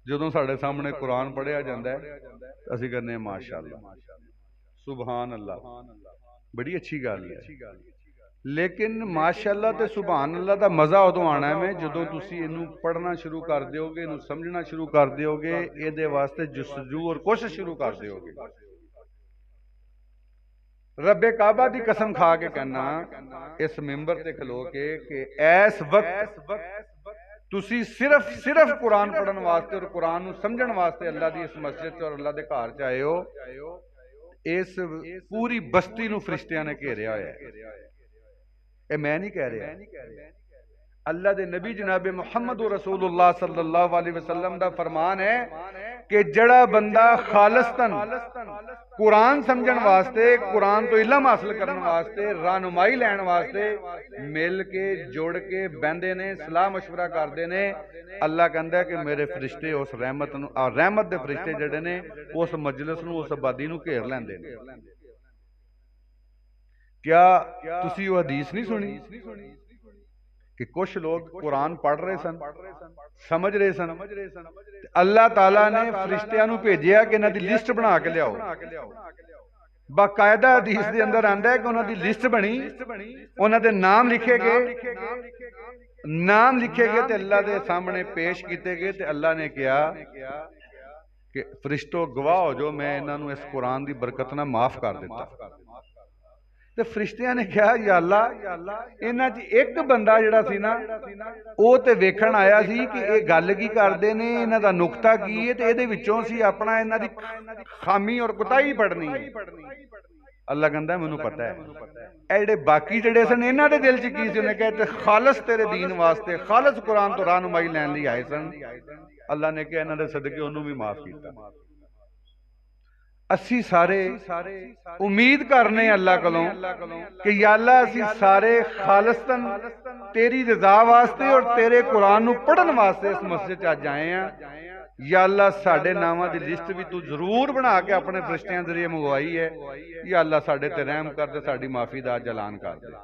ਜਦੋਂ ਸਾਡੇ ਸਾਹਮਣੇ ਕੁਰਾਨ ਪੜ੍ਹਿਆ ਜਾਂਦਾ ਹੈ ਅਸੀਂ ਕਹਿੰਦੇ ਹਾਂ ਮਾਸ਼ਾਅੱਲਾ, ਸੁਭਾਨ ਅੱਲਾ, ਬੜੀ ਅੱਛੀ ਗੱਲ ਹੈ। ਲੇਕਿਨ ਮਾਸ਼ਾਅੱਲਾ ਤੇ ਸੁਭਾਨ ਅੱਲਾ ਦਾ ਮਜ਼ਾ ਉਦੋਂ ਆਉਣਾ ਹੈ ਜਦੋਂ ਤੁਸੀਂ ਇਹਨੂੰ ਪੜ੍ਹਨਾ ਸ਼ੁਰੂ ਕਰ ਦਿਓਗੇ, ਇਹਨੂੰ ਸਮਝਣਾ ਸ਼ੁਰੂ ਕਰ ਦਿਓਗੇ, ਇਹਦੇ ਵਾਸਤੇ ਜੁਸਤਜੂ ਔਰ ਕੋਸ਼ਿਸ਼ ਸ਼ੁਰੂ ਕਰ ਦਿਓਗੇ। ਰੱਬੇ ਕਾਬਾ ਦੀ ਕਸਮ ਖਾ ਕੇ कहना इस मिंबर ते खलो के कि इस वक्त तुसी सिर्फ कुरान पढ़न वास्ते और कुरान नूं समझण वास्ते अल्लाह दी इस मस्जिद और अल्लाह दे घर च आए हो। इस पूरी बस्ती नूं फरिश्तियां ने घेरिया होया है। ये मैं नहीं कह रहा, अल्लाह दे नबी जनाब मुहम्मद रसूलुल्लाह सल्लल्लाहु अलैहि वसल्लम दा फरमान है कि जड़ा बंदा खालिस्तन कुरान समझण वास्ते, कुरान तो इलम हासिल करने वास्ते, रहनुमाई लैण वास्ते मिल के जुड़ के बहंदे ने, सलाह मशवरा करते ने, अल्लाह कहंदा कि मेरे फरिश्ते उस रहमत नूं, रहमत दे फरिश्ते जिहड़े ने उस मजलिस नूं, उस आबादी नूं घेर लैंदे ने। क्या तुसीं वो हदीस नहीं सुनी कि कुछ लोग कुरान पढ़ रहे सन, समझ रहे सन, अल्लाह ताला ने फरिश्तियां नूं भेजिया कि इन्हां दी लिस्ट बना के लियाओ। बाकायदा हदीस दे अंदर आंदा है कि उन्हां दी लिस्ट बनी, उन्हां दे नाम लिखे गए, नाम लिखे गए ते अल्लाह दे सामने पेश कीते गए ते अल्लाह ने कहा कि फरिश्तों गवाह हो जो मैं इन्हां नूं इस कुरान दी बरकत नाल माफ कर दिता। ते फरिश्तियां ने कहा या अल्लाह इन्हां च एक बंदा जिहड़ा सी ना वो ते वेखण आया सी कि ये गल की करदे ने, इन्हां दा नुक्ता की है ते इहदे विचों सी अपना इन्हां दी खामी और कुताही पढ़नी है। अल्लाह कहंदा मैनूं पता है ये जिहड़े बाकी जिहड़े सन इन्हां दे दिल च की सी, उन्हें कहा खालस तेरे दीन वास्ते, खालस कुरान तो रहनुमाई लैण लई आए सन। अल्लाह ने कहा इन्हां दे सदके उन्होंने भी माफ किया। असी सारे उम्मीद करने अल्लाह कोलों कि या अल्लाह असी सारे खालिस्तन तेरी रजा वास्ते और तेरे कुरान नूं पढ़न वास्ते इस मस्जिद च अज आए हैं। या अल्लाह साडे नावां दी लिस्ट भी तू जरूर बना के अपने फरिश्तियां जरिए मंगवाई है। या अल्लाह साडे ते रहम कर दे, साडी माफी दा अज ऐलान कर दे।